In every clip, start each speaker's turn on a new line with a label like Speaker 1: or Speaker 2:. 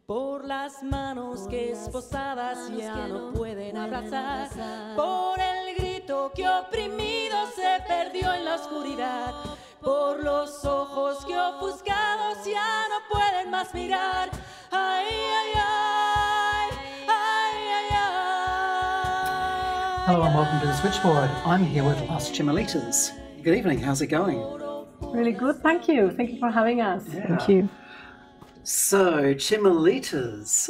Speaker 1: Por las manos que esposadas ya no pueden abrazar, por el grito que oprimido se perdió en la oscuridad, por los ojos que ofuscados ya no pueden más mirar. Ay, ay, ay, ay, ay, ay.
Speaker 2: Hello and welcome to the Switchboard. I'm here with Las Chimilitas. Good evening, how's it going?
Speaker 3: Really good, thank you. Thank you for having us.
Speaker 2: Yeah.
Speaker 3: Thank you.
Speaker 2: So, Chimilitas,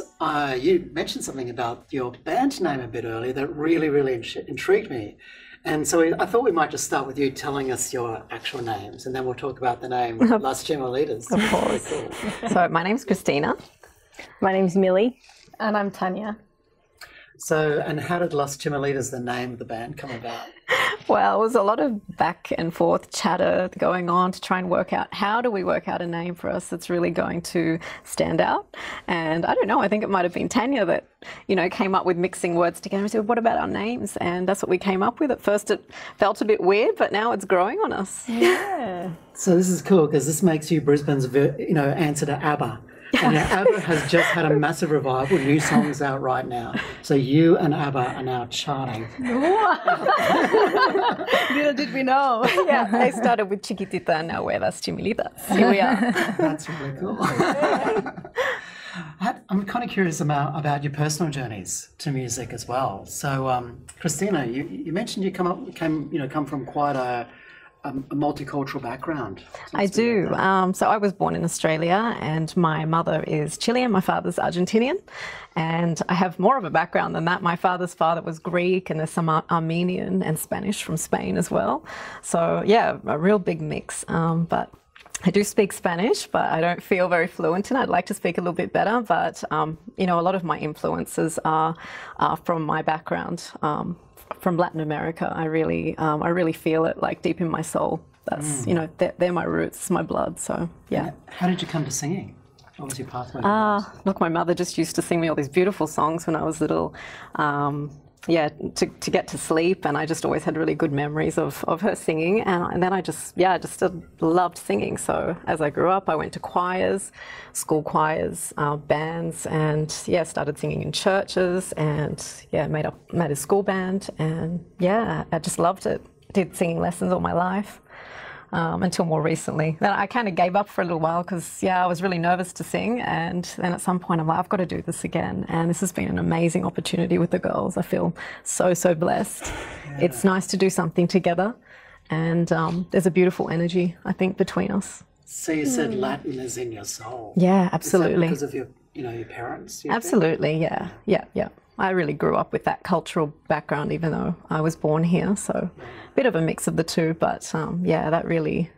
Speaker 2: you mentioned something about your band name a bit earlier that really intrigued me. And so I thought we might just start with you telling us your actual names, and then we'll talk about the name Las Chimilitas.
Speaker 4: Of course. Cool. So my name's Christina.
Speaker 3: My name's Millie. And I'm Tanya.
Speaker 2: So, and how did Las Chimilitas, the name of the band, come about?
Speaker 4: Well, it was a lot of back and forth chatter going on to try and work out how do we work out a name for us that's really going to stand out. And I don't know, I think it might have been Tanya that, came up with mixing words together and said, what about our names? And that's what we came up with. At first it felt a bit weird, but now it's growing on us.
Speaker 3: Yeah.
Speaker 2: So this is cool because this makes you Brisbane's, answer to ABBA. And now ABBA has just had a massive revival, new songs out right now. So you and ABBA are now charting.
Speaker 3: Little did we know.
Speaker 4: Yeah, they started with Chiquitita and now we're Las Chimilitas. Here we are.
Speaker 2: That's really cool. I'm kind of curious about your personal journeys to music as well. So, Christina, you mentioned you come from quite a multicultural background.
Speaker 4: I do. So I was born in Australia and my mother is Chilean, my father's Argentinian, and I have more of a background than that. My father's father was Greek and there's some Armenian and Spanish from Spain as well. So yeah, a real big mix. But I do speak Spanish, but I don't feel very fluent in it. I'd like to speak a little bit better, but a lot of my influences are from my background. From Latin America, I really feel it like deep in my soul. That's they're my roots, my blood. So yeah.
Speaker 2: How did you come to singing? What was your pathway?
Speaker 4: Look, my mother just used to sing me all these beautiful songs when I was little. To get to sleep, and I just always had really good memories of her singing, and then I just loved singing. So as I grew up, I went to choirs, school choirs, bands, and started singing in churches, and made a school band, and I just loved it. Did singing lessons all my life. Until more recently. Then I kind of gave up for a little while because, I was really nervous to sing, and then at some point I'm like, I've got to do this again, and this has been an amazing opportunity with the girls. I feel so blessed. Yeah. It's nice to do something together, and there's a beautiful energy, I think, between us.
Speaker 2: So you said Latin is in your soul.
Speaker 4: Yeah, absolutely.
Speaker 2: Is that because of your parents?
Speaker 4: Absolutely, yeah. I really grew up with that cultural background, even though I was born here. So, a bit of a mix of the two. But that really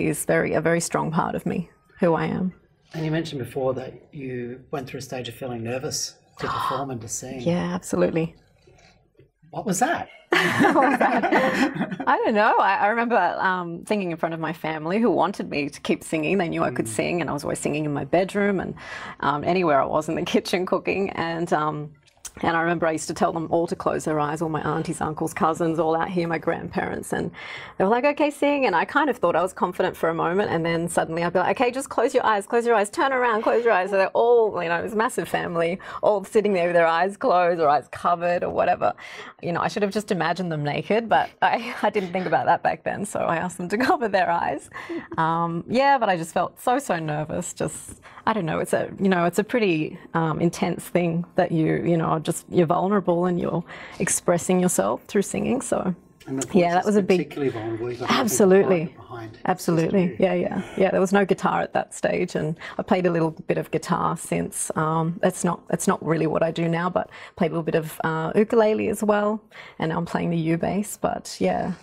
Speaker 4: is a very strong part of me, who I am.
Speaker 2: And you mentioned before that you went through a stage of feeling nervous to perform and to sing.
Speaker 4: Yeah, absolutely.
Speaker 2: What was that?
Speaker 4: I don't know. I remember singing in front of my family who wanted me to keep singing. They knew I could sing, and I was always singing in my bedroom and anywhere I was in the kitchen cooking. And I remember I used to tell them all to close their eyes, all my aunties, uncles, cousins, all out here, my grandparents, and they were like, okay, sing. And I kind of thought I was confident for a moment, and then suddenly I'd be like, okay, just close your eyes, turn around, close your eyes. So they're all, it was a massive family, all sitting there with their eyes closed or eyes covered or whatever. I should have just imagined them naked, but I didn't think about that back then, so I asked them to cover their eyes. But I just felt so nervous. Just, I don't know, it's a pretty intense thing that you're vulnerable and you're expressing yourself through singing. So that was a big,
Speaker 2: particularly vulnerable.
Speaker 4: Absolutely. Yeah. There was no guitar at that stage, and I played a little bit of guitar since. It's not really what I do now, but played a little bit of ukulele as well, and now I'm playing the U bass. But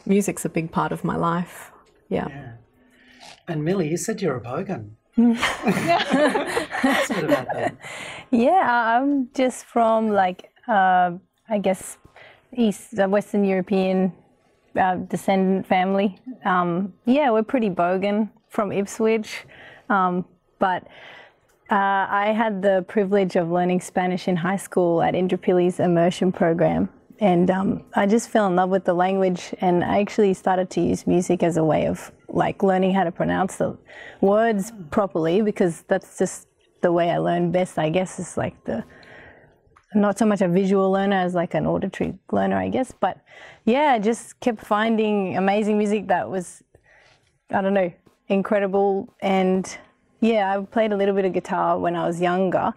Speaker 4: music's a big part of my life. Yeah.
Speaker 2: And Millie, you said you're a bogan. What's it about that?
Speaker 5: Yeah, I'm just from I guess Western European descendant family. We're pretty bogan from Ipswich, but I had the privilege of learning Spanish in high school at Indrapilli's Immersion program, and I just fell in love with the language, and I actually started to use music as a way of learning how to pronounce the words properly, because that's just the way I learn best, I guess, is like not so much a visual learner as like an auditory learner, I guess. But yeah, I just kept finding amazing music that was, I don't know, incredible. And yeah, I played a little bit of guitar when I was younger,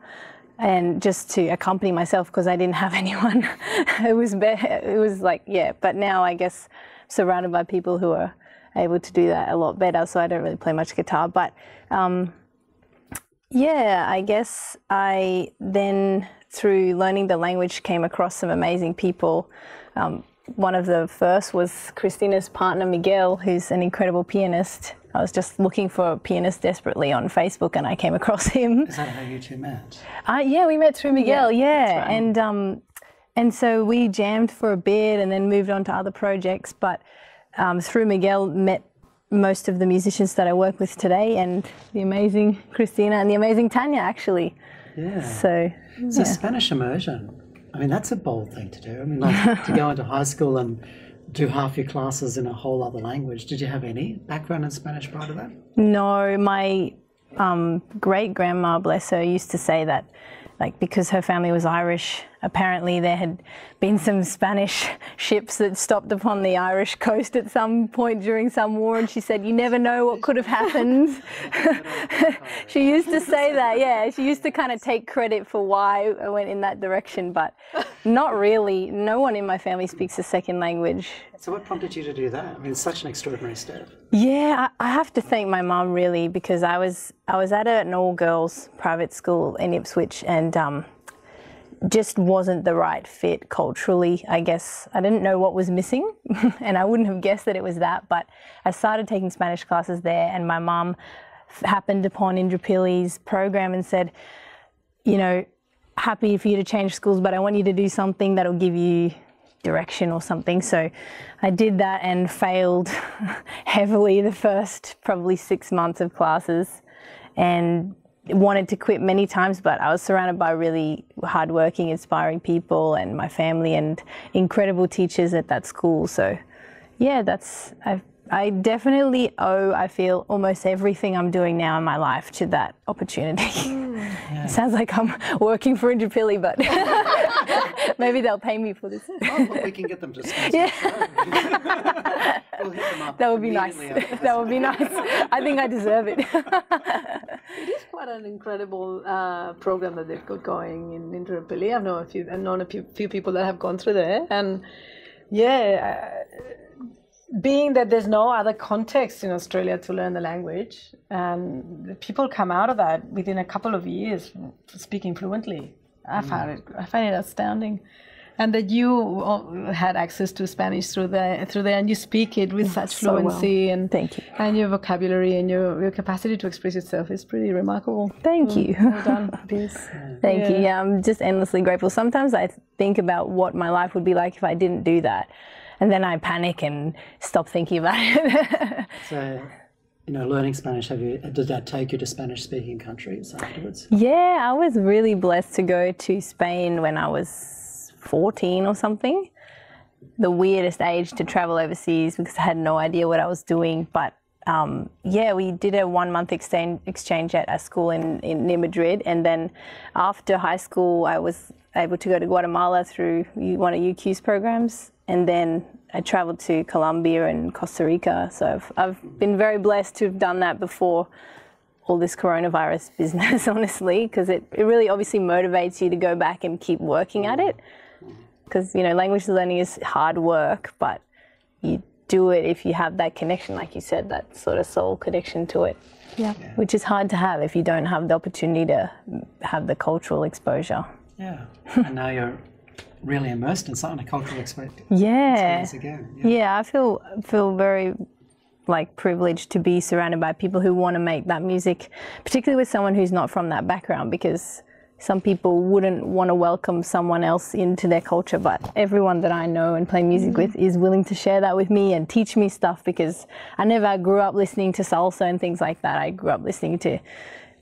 Speaker 5: and just to accompany myself because I didn't have anyone. It was like, yeah, but now I guess surrounded by people who are able to do that a lot better, so I don't really play much guitar. But yeah, I guess I then, through learning the language, came across some amazing people. One of the first was Christina's partner, Miguel, who's an incredible pianist. I was just looking for a pianist desperately on Facebook, and I came across him.
Speaker 2: Is that how you two met?
Speaker 5: Yeah, we met through Miguel, yeah.
Speaker 2: Right.
Speaker 5: And so we jammed for a bit and then moved on to other projects. But through Miguel, met most of the musicians that I work with today, and the amazing Christina and the amazing Tanya, actually.
Speaker 2: Yeah.
Speaker 5: So
Speaker 2: Spanish immersion, I mean, that's a bold thing to do. I mean, like to go into high school and do half your classes in a whole other language. Did you have any background in Spanish prior to that?
Speaker 5: No, my great-grandma, bless her, used to say that, like, because her family was Irish, apparently there had been some Spanish ships that stopped upon the Irish coast at some point during some war, and she said, you never know what could have happened. She used to say that, yeah. She used to kind of take credit for why I went in that direction, but not really. No one in my family speaks a second language.
Speaker 2: So what prompted you to do that? I mean, it's such an extraordinary step.
Speaker 5: Yeah, I have to thank my mum, really, because I was at an all-girls private school in Ipswich, and just wasn't the right fit culturally, I guess. I didn't know what was missing, and I wouldn't have guessed that it was that, but I started taking Spanish classes there, and my mum happened upon Indra Pilley's program and said, you know, happy for you to change schools, but I want you to do something that'll give you direction or something. So I did that and failed heavily the first probably 6 months of classes, and wanted to quit many times, but I was surrounded by really hardworking, inspiring people and my family and incredible teachers at that school. So yeah, I definitely owe, I feel, almost everything I'm doing now in my life to that opportunity. Yeah. It sounds like I'm working for Indra Pilley, but maybe they'll pay me for this.
Speaker 2: Oh, well, we can get them to sponsor. Yeah. We'll hit them up.
Speaker 5: That would be nice. That would be nice. I think I deserve it.
Speaker 3: It is quite an incredible program that they've got going in Indra Pilley. I've known a few people that have gone through there, and yeah. Being that there's no other context in Australia to learn the language, and people come out of that within a couple of years speaking fluently. I find it astounding, and that you had access to Spanish through there, and you speak it with such fluency,
Speaker 5: well.
Speaker 3: and
Speaker 5: thank you.
Speaker 3: And your vocabulary and your capacity to express yourself is pretty remarkable.
Speaker 5: Thank you.
Speaker 3: Well done.
Speaker 5: Thank you. Yeah, I'm just endlessly grateful. Sometimes I think about what my life would be like if I didn't do that. And then I panic and stop thinking about it.
Speaker 2: So, you know, learning Spanish, did that take you to Spanish-speaking countries afterwards?
Speaker 5: Yeah, I was really blessed to go to Spain when I was 14 or something. The weirdest age to travel overseas because I had no idea what I was doing. But yeah, we did a 1-month exchange at a school near Madrid. And then after high school, I was able to go to Guatemala through one of UQ's programs. And then I traveled to Colombia and Costa Rica. So I've been very blessed to have done that before all this coronavirus business, honestly, because it really obviously motivates you to go back and keep working at it. Because, you know, language learning is hard work, but you do it if you have that connection, like you said, that sort of soul connection to it. Yeah. Which is hard to have if you don't have the opportunity to have the cultural exposure.
Speaker 2: Yeah. And now you're really immersed in something, a cultural experience.
Speaker 5: Yeah.
Speaker 2: Again.
Speaker 5: Yeah, I feel very privileged to be surrounded by people who want to make that music, particularly with someone who's not from that background, because some people wouldn't want to welcome someone else into their culture, but everyone that I know and play music with is willing to share that with me and teach me stuff, because I never grew up listening to salsa and things like that. I grew up listening to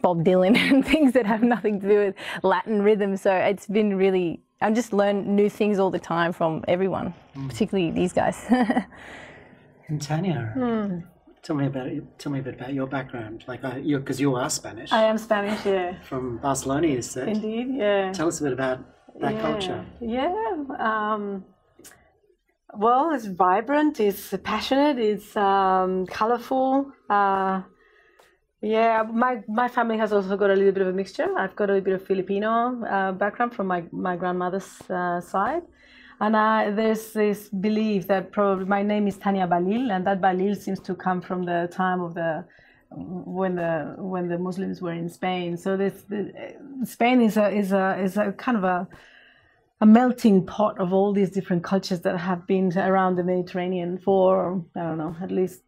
Speaker 5: Bob Dylan and things that have nothing to do with Latin rhythm. So it's been really, I just learn new things all the time from everyone, particularly these guys.
Speaker 2: And Tanya, Tell me a bit about your background. Like, because you are Spanish.
Speaker 3: I am Spanish, yeah.
Speaker 2: From Barcelona, you said.
Speaker 3: Indeed, yeah.
Speaker 2: Tell us a bit about that culture.
Speaker 3: Yeah. Well, it's vibrant, it's passionate, it's colorful. Yeah, my family has also got a little bit of a mixture. I've got a little bit of Filipino background from my grandmother's side. And there's this belief that probably my name is Tania Balil, and that Balil seems to come from the time of when the Muslims were in Spain. So Spain is a kind of a melting pot of all these different cultures that have been around the Mediterranean for, I don't know, at least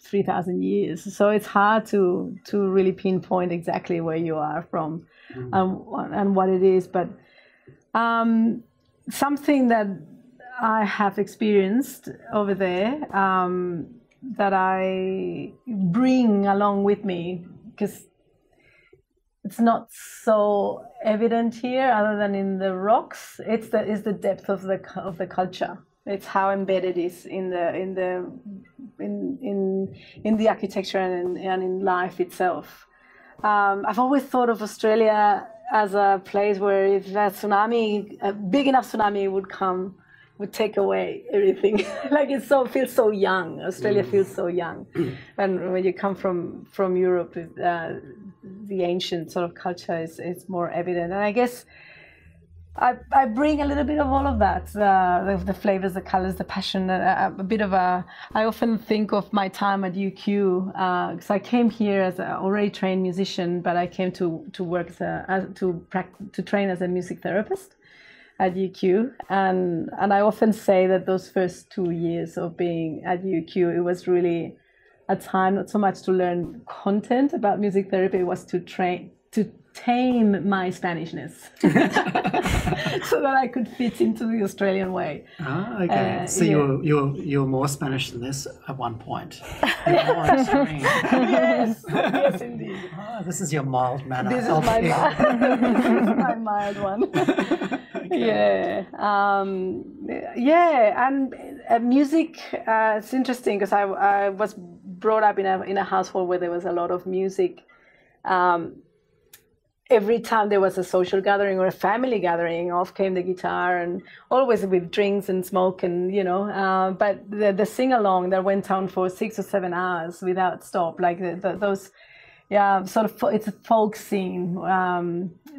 Speaker 3: 3,000 years. So it's hard to really pinpoint exactly where you are from and what it is. But something that I have experienced over there that I bring along with me, because it's not so evident here other than in the rocks, is the depth of the culture. It's how embedded it is in the architecture and in life itself. I've always thought of Australia as a place where if a big enough tsunami would take away everything. Like feels so young. Australia feels so young. And when you come from Europe, the ancient sort of culture is more evident. And I guess I bring a little bit of all of that, the flavors, the colors, the passion, a bit of I often think of my time at UQ, because I came here as an already trained musician, but I came to work to train as a music therapist at UQ. And I often say that those first 2 years of being at UQ, it was really a time not so much to learn content about music therapy, it was to tame my Spanishness so that I could fit into the Australian way.
Speaker 2: Okay. So you're more Spanish than this at one point. You're more extreme.
Speaker 3: Yes, indeed.
Speaker 2: This is your mild manner.
Speaker 3: This is my mild one. Okay. Yeah. And music. It's interesting because I was brought up in a household where there was a lot of music. Every time there was a social gathering or a family gathering, off came the guitar, and always with drinks and smoke, and but the sing along that went on for 6 or 7 hours without stop, like those, sort of, it's a folk scene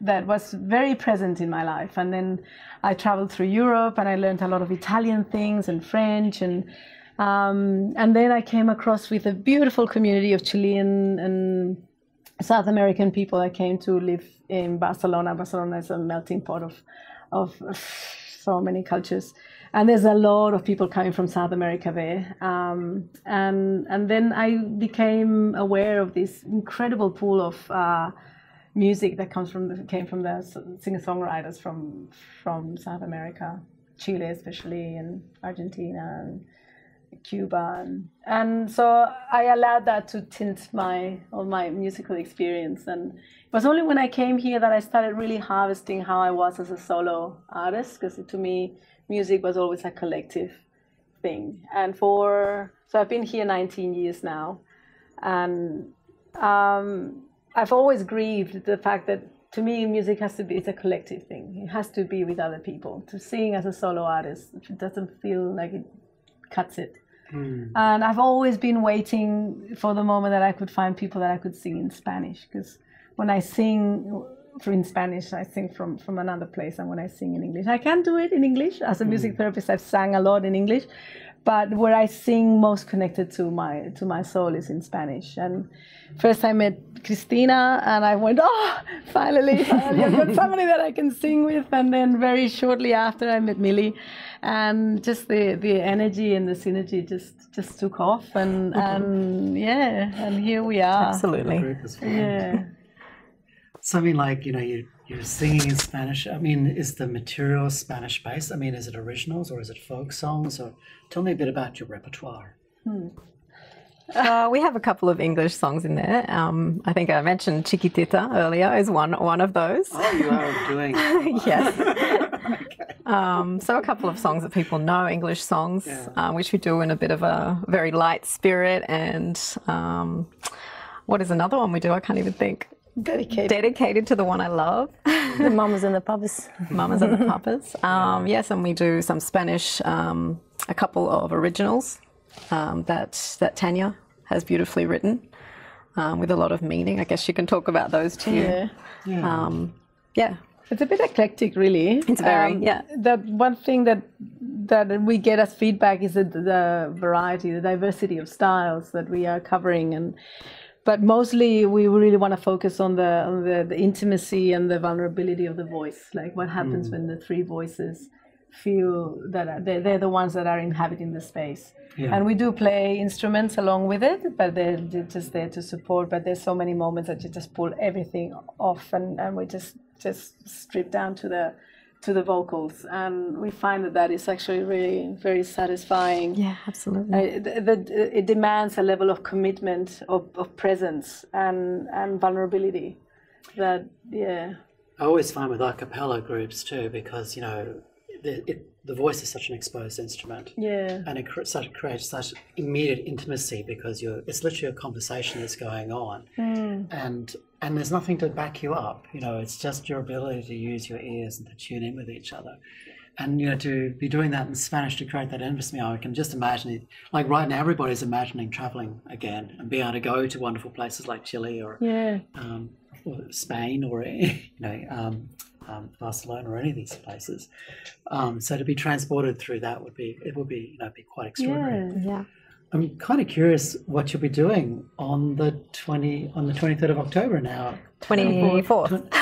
Speaker 3: that was very present in my life. And then I traveled through Europe, and I learned a lot of Italian things and French, and then I came across with a beautiful community of Chilean and South American people that came to live in Barcelona. Barcelona is a melting pot of so many cultures, and there's a lot of people coming from South America there. And then I became aware of this incredible pool of music that came from the singer-songwriters from South America, Chile especially, and Argentina, and Cuba, and so I allowed that to tint all my musical experience. And it was only when I came here that I started really harvesting how I was as a solo artist, because to me music was always a collective thing. And so I've been here 19 years now, and I've always grieved the fact that to me music it's a collective thing. It has to be with other people. To sing as a solo artist, it doesn't feel like it cuts it. And I've always been waiting for the moment that I could find people that I could sing in Spanish, because when I sing in Spanish, I sing from another place, and when I sing in English, I can do it in English. As a music therapist, I've sang a lot in English, but where I sing most connected to my soul is in Spanish. And first I met Cristina, and I went, finally I've got somebody that I can sing with. And then very shortly after I met Millie, and just the energy and the synergy just took off, and here we are.
Speaker 4: Absolutely.
Speaker 2: Yeah. So I mean, like, you're singing in Spanish. I mean, is the material Spanish based? I mean, is it originals or is it folk songs? Or tell me a bit about your repertoire.
Speaker 4: We have a couple of English songs in there. I think I mentioned Chiquitita earlier is one of those.
Speaker 2: Oh, you are doing.
Speaker 4: Yes.
Speaker 2: Okay.
Speaker 4: So a couple of songs that people know, English songs, which we do in a bit of a very light spirit. And what is another one we do? I can't even think. Dedicated to the one I love.
Speaker 5: The Mamas and the Papas.
Speaker 4: Mamas and the Papas. Yes, and we do some Spanish, a couple of originals that Tanya has beautifully written with a lot of meaning. I guess she can talk about those too.
Speaker 3: Yeah. It's a bit eclectic, really.
Speaker 4: It's very,
Speaker 3: That one thing that we get as feedback is the variety, the diversity of styles that we are covering, but mostly we really want to focus on the intimacy and the vulnerability of the voice. Like what happens when the three voices feel that they're the ones that are inhabiting the space. Yeah. And we do play instruments along with it, but they're just there to support. But there's so many moments that you just pull everything off, and we just strip down to the vocals, and we find that is actually really very satisfying.
Speaker 4: Yeah, absolutely.
Speaker 3: It demands a level of commitment, of presence, and vulnerability. I
Speaker 2: always find with a cappella groups too, because the voice is such an exposed instrument.
Speaker 3: Yeah.
Speaker 2: And it creates such immediate intimacy because it's literally a conversation that's going on. And there's nothing to back you up. It's just your ability to use your ears and to tune in with each other. And, to be doing that in Spanish to create that intimacy, I can just imagine it. Like right now, everybody's imagining traveling again and being able to go to wonderful places like Chile or Spain or, Barcelona or any of these places. So to be transported through that would be quite extraordinary.
Speaker 3: Yeah.
Speaker 2: I'm kind of curious what you'll be doing on the 23rd of October now.
Speaker 4: 24th.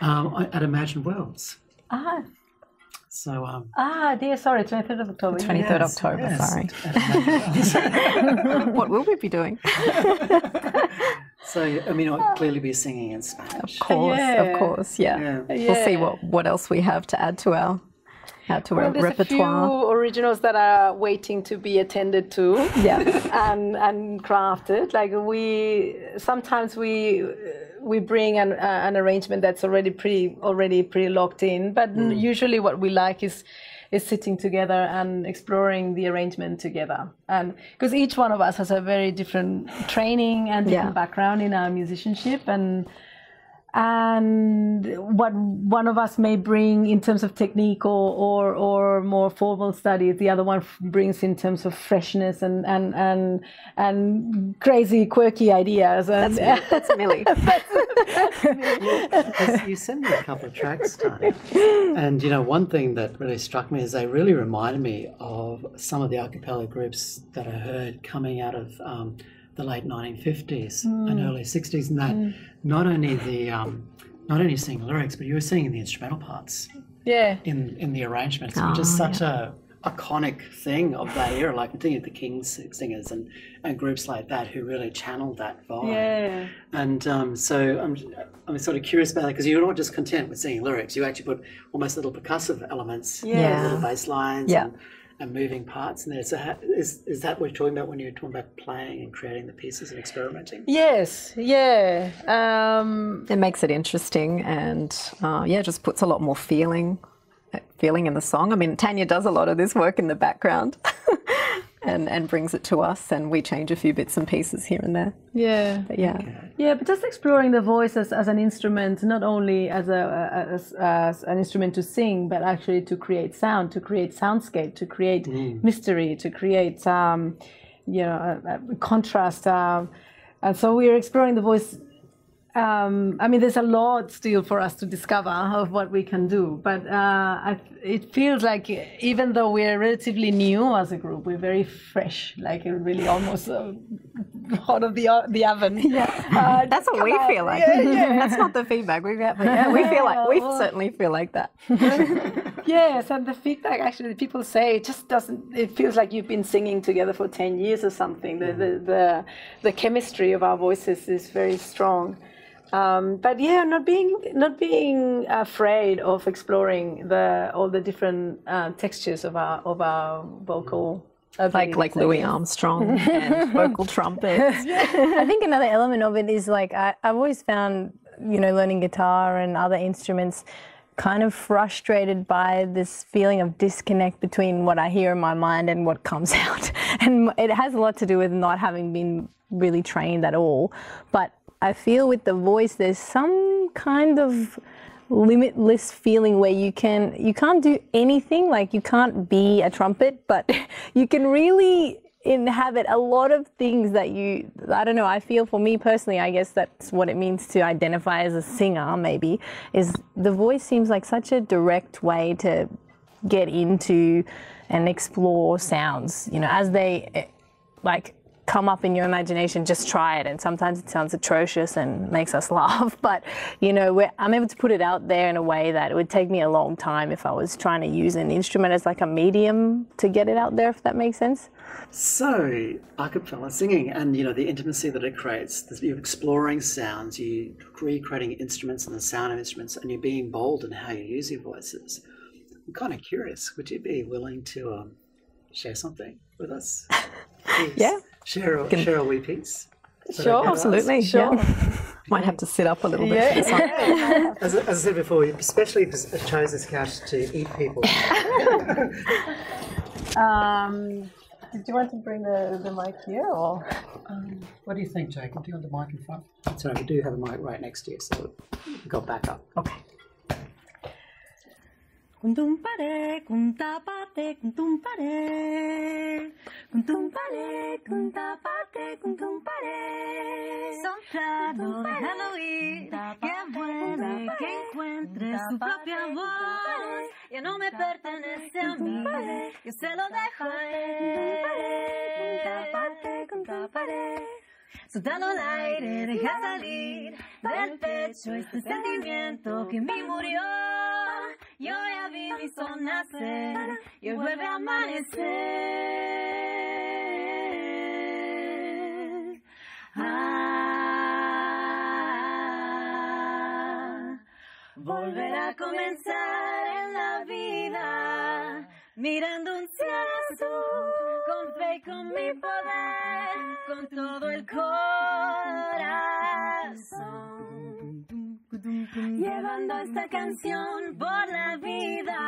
Speaker 2: At Imagine Worlds. So.
Speaker 3: 23rd of October.
Speaker 4: 23rd October. Sorry. What will we be doing?
Speaker 2: So, I'll clearly be singing in Spanish.
Speaker 4: Of course, yeah. We'll see what else we have to add to our repertoire.
Speaker 3: There's a few originals that are waiting to be attended to, and crafted. Like sometimes we bring an arrangement that's already pretty locked in, but usually what we like is sitting together and exploring the arrangement together. And because each one of us has a very different training and different background in our musicianship, and what one of us may bring in terms of technique or more formal studies, the other one brings in terms of freshness and crazy, quirky ideas. And
Speaker 4: that's Millie.
Speaker 2: You sent me a couple of tracks, Tanya. And, one thing that really struck me is they really reminded me of some of the a cappella groups that I heard coming out of the late 1950s and early 60s, and that not only singing lyrics, but you were singing the instrumental parts in the arrangements, which is such a iconic thing of that era. Like I'm thinking of the King's singers and groups like that who really channeled that vibe.
Speaker 3: Yeah.
Speaker 2: And so I'm sort of curious about that, because you're not just content with singing lyrics. You actually put almost little percussive elements, little bass lines and moving parts in there. So is that what you're talking about when you're talking about playing and creating the pieces and experimenting?
Speaker 3: Yes, yeah.
Speaker 4: It makes it interesting, and just puts a lot more feeling in the song. I mean, Tanya does a lot of this work in the background and brings it to us, and we change a few bits and pieces here and there.
Speaker 3: Yeah.
Speaker 4: But
Speaker 3: but just exploring the voice as an instrument, not only as an instrument to sing, but actually to create sound, to create soundscape, to create mystery, to create contrast. And so we're exploring the voice. There's a lot still for us to discover of what we can do, but it feels like even though we're relatively new as a group, we're very fresh, like really almost hot of the oven.
Speaker 4: Yeah, that's what we feel like. That's not the feedback we get, but we certainly feel like that.
Speaker 3: Yes, and the feedback actually people say it just doesn't. It feels like you've been singing together for 10 years or something. The chemistry of our voices is very strong. But not being afraid of exploring all the different textures of our vocal
Speaker 4: like Louis Armstrong and vocal trumpets.
Speaker 5: I think another element of it is like I've always found, you know, learning guitar and other instruments kind of frustrated by this feeling of disconnect between what I hear in my mind and what comes out. And it has a lot to do with not having been really trained at all. But I feel with the voice, there's some kind of limitless feeling where you can't do anything, like you can't be a trumpet, but you can really inhabit a lot of things that I don't know, I feel for me personally, I guess that's what it means to identify as a singer, maybe, is the voice seems like such a direct way to get into and explore sounds, you know, as they like come up in your imagination. Just try it, and sometimes it sounds atrocious and makes us laugh, but you know, I'm able to put it out there in a way that it would take me a long time if I was trying to use an instrument as like a medium to get it out there, if that makes sense.
Speaker 2: So, a cappella singing and, you know, the intimacy that it creates, you're exploring sounds, you're recreating instruments and the sound of instruments, and you're being bold in how you use your voices. I'm kind of curious, would you be willing to share something with us? Please.
Speaker 4: Yeah.
Speaker 2: Share a wee piece.
Speaker 5: Sure,
Speaker 4: absolutely.
Speaker 5: Sure.
Speaker 4: Yeah. Might have to sit up a little bit.
Speaker 5: Yeah.
Speaker 2: As I said before, we especially chose this couch to eat people.
Speaker 3: Do you want to bring the mic here, or?
Speaker 2: What do you think, Jacob? Do you want the mic in front? Sorry, we do have a mic right next to you, so we've got backup.
Speaker 4: Okay.
Speaker 1: Kuntumpare, kuntapate, kuntumpare. Kuntumpare, kuntapate, kuntumpare. Soplado, déjalo ir, que vuele, que encuentre su propia voz. Ya no me pertenece a mí, yo se lo dejo a él. Kuntapate, kuntapare. Suéltalo al aire, deja salir del pecho este sentimiento que en mí murió. Yo ya vi mi sol nacer y hoy vuelve a amanecer. Volver a comenzar en la vida, mirando un cielo azul, con fe y con mi poder, con todo el corazón. Llevando esta canción por la vida.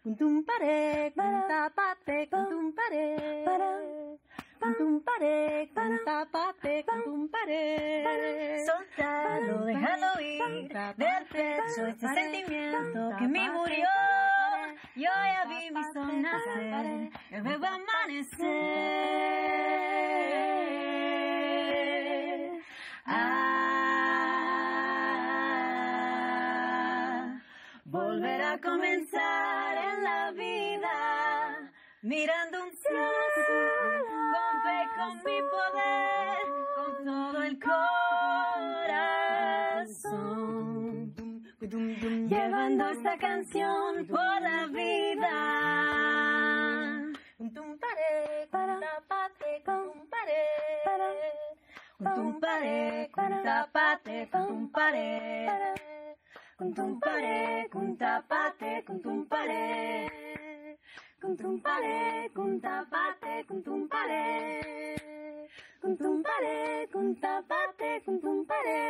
Speaker 1: Kuntumpare, kuntapate, kuntumpare. Kuntumpare, kuntapate, kuntumpare. Soltalo, déjalo ir del pecho este sentimiento que en mí murió. Yo ya vi mi sol nacer, y vuelvo a amanecer. Volver a comenzar en la vida, mirando un cielo azul, con fe, con mi poder, con todo el corazón. Llevando esta canción por la vida. Kuntumpare, kuntapate, kuntumpare. Kuntumpare, kuntapate, kuntumpare. Kuntumpare, kuntapate, kuntumpare. Kuntumpare, kuntapate, kuntumpare. Kuntumpare, kuntapate, kuntumpare.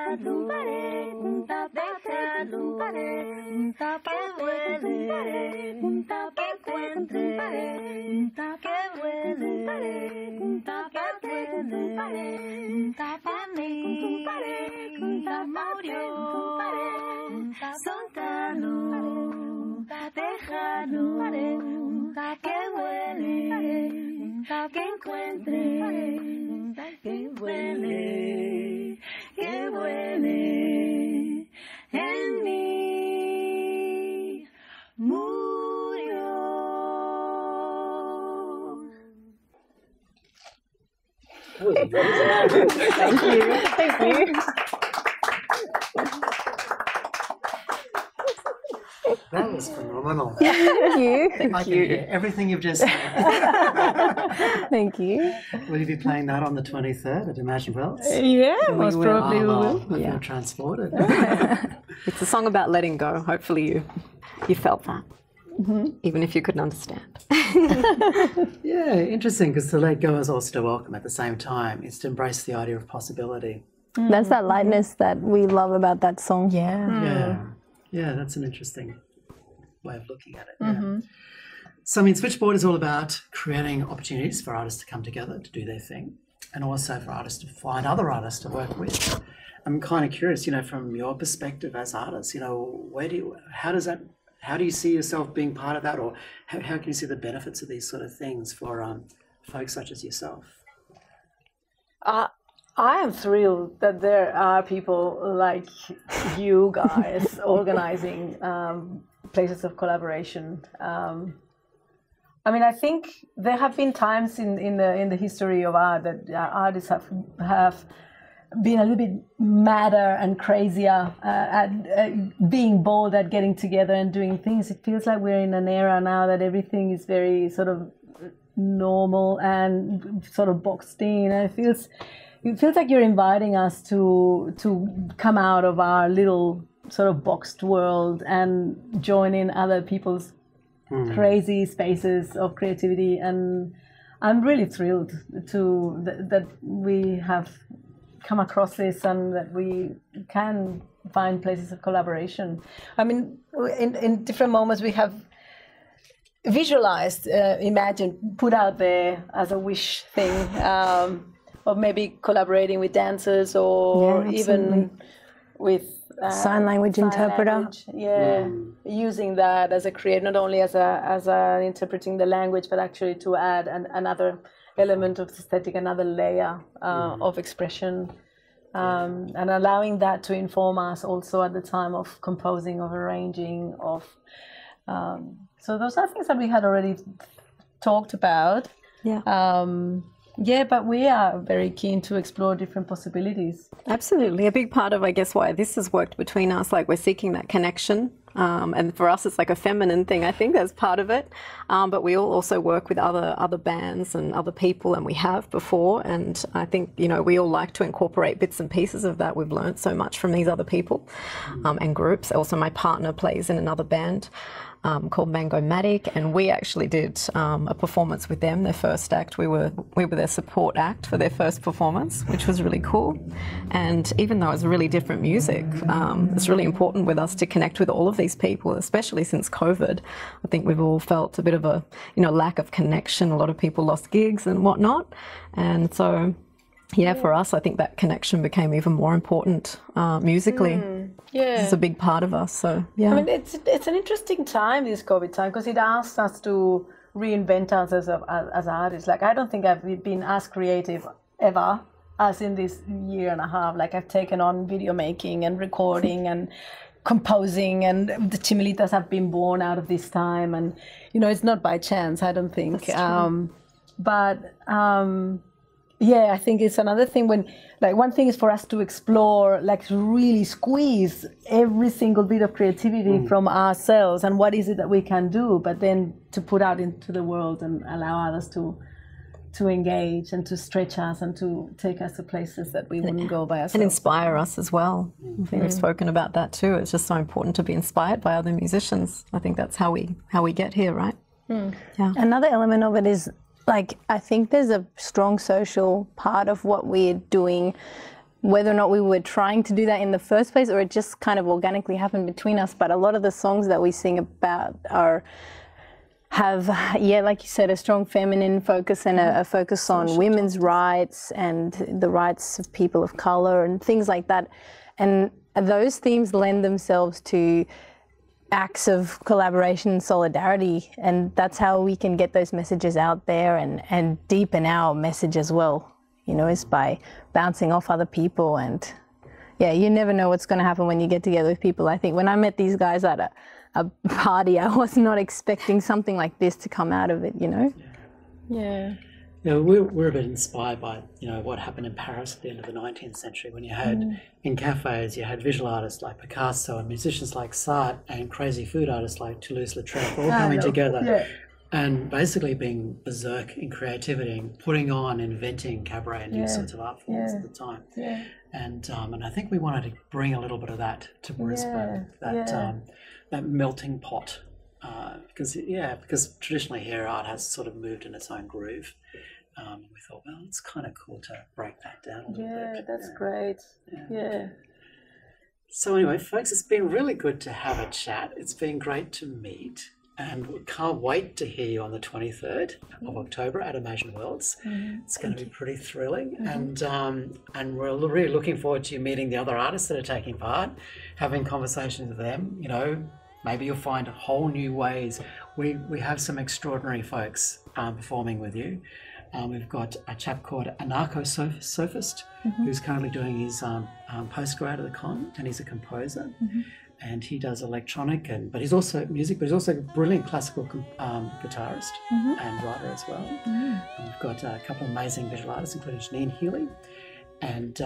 Speaker 1: Kuntumpare, kuntapate, kuntumpare. Que huele, que encuentre, que huele, que huele, a mí, murió, soltalo, déjalo, que huele, que encuentre, que huele en mí, murió.
Speaker 5: Thank you. Thank you.
Speaker 2: That was phenomenal.
Speaker 5: Thank you.
Speaker 2: I can hear everything you've just said.
Speaker 5: Thank you.
Speaker 2: Will you be playing that on the 23rd at Immersion Wells?
Speaker 5: Yeah, most probably we will.
Speaker 2: I feel transported.
Speaker 4: It's a song about letting go. Hopefully you felt that. even if you couldn't understand.
Speaker 2: Yeah, interesting, because to let go is also to welcome at the same time. It's to embrace the idea of possibility.
Speaker 5: That's that lightness that we love about that song.
Speaker 2: Yeah, that's an interesting way of looking at it. Yeah. So, I mean, Switchboard is all about creating opportunities for artists to come together to do their thing, and also for artists to find other artists to work with. I'm kind of curious, from your perspective as artists, how do you see yourself being part of that, or how can you see the benefits of these sort of things for folks such as yourself?
Speaker 3: I am thrilled that there are people like you guys organizing places of collaboration. I mean, I think there have been times in the history of art that artists have been a little bit madder and crazier at being bold at getting together and doing things. It feels like we're in an era now that everything is very sort of normal and sort of boxed in, and it feels like you're inviting us to come out of our little sort of boxed world and join in other people's crazy spaces of creativity. And I'm really thrilled that we have come across this and that we can find places of collaboration. I mean, in different moments we have visualized, imagined, put out there as a wish thing, of maybe collaborating with dancers or even with
Speaker 5: sign language interpreter.
Speaker 3: Using that as a creator, not only as a interpreting the language, but actually to add another element of aesthetic, another layer of expression, and allowing that to inform us also at the time of composing, of arranging, of so those are things that we had already talked about. But we are very keen to explore different possibilities.
Speaker 4: Absolutely. A big part of, I guess, why this has worked between us, like we're seeking that connection. And for us, it's like a feminine thing. I think that's part of it. But we all also work with other bands and other people, and we have before. And I think, we all like to incorporate bits and pieces of that. We've learned so much from these other people and groups. Also, my partner plays in another band called Mango-Matic, and we actually did a performance with them, their first act. We were their support act for their first performance, which was really cool. And even though it's really different music, it's really important with us to connect with all of these people, especially since COVID. I think we've all felt a bit of a lack of connection. A lot of people lost gigs and whatnot, and so for us, I think that connection became even more important musically. It's a big part of us. So
Speaker 3: I mean, it's an interesting time, this COVID time, because it asks us to reinvent us as artists. Like, I don't think I've been as creative ever as in this year and a half. Like, I've taken on video making and recording and composing, and the Chimilitas have been born out of this time. And it's not by chance, I don't think. I think it's another thing when, like, one thing is for us to explore, like, to really squeeze every single bit of creativity from ourselves and what is it that we can do, but then to put out into the world and allow others to engage and to stretch us and to take us to places that we wouldn't go by ourselves.
Speaker 4: And inspire us as well. I think we've spoken about that too. It's just so important to be inspired by other musicians. I think that's how we get here, right?
Speaker 5: Another element of it is, like, I think there's a strong social part of what we're doing, whether or not we were trying to do that in the first place or it just kind of organically happened between us. But a lot of the songs that we sing about have, like you said, a strong feminine focus and a focus on women's rights and the rights of people of color and things like that. And those themes lend themselves to acts of collaboration and solidarity, and that's how we can get those messages out there and deepen our message as well, is by bouncing off other people. And you never know what's going to happen when you get together with people. I think when I met these guys at a party, I was not expecting something like this to come out of it,
Speaker 2: We're a bit inspired by what happened in Paris at the end of the 19th century, when you had in cafes you had visual artists like Picasso and musicians like Sartre and crazy food artists like Toulouse-Lautrec all coming together and basically being berserk in creativity and putting on, inventing cabaret and new sorts of art forms at the time. And I think we wanted to bring a little bit of that to Brisbane, that melting pot because traditionally hair art has sort of moved in its own groove. We thought, well, it's kind of cool to break that down a little bit.
Speaker 3: Yeah, that's great. Yeah.
Speaker 2: So anyway, folks, it's been really good to have a chat. It's been great to meet. And we can't wait to hear you on the 23rd of October at Immersion Worlds. It's going to be pretty thrilling. And we're really looking forward to you meeting the other artists that are taking part, having conversations with them. You know, maybe you'll find whole new ways. We have some extraordinary folks performing with you. We've got a chap called Anarcho-Sophist who's currently doing his postgrad at the con, and he's a composer. And he does electronic, but he's also music, but he's also a brilliant classical guitarist and writer as well. And we've got a couple of amazing visual artists, including Janine Healy and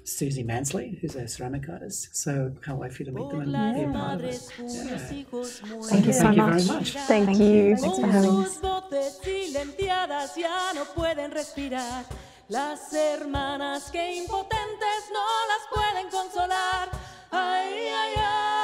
Speaker 2: Susie Mansley, who's a ceramic artist. So can't wait for you to meet them and be a part of it.
Speaker 4: Thank you so
Speaker 2: Thank you
Speaker 4: much.
Speaker 2: very much.
Speaker 4: Thank you. Thanks for having us.
Speaker 1: Sus voces silenciadas ya no pueden respirar. Las hermanas que impotentes no las pueden consolar. Ay, ay, ay.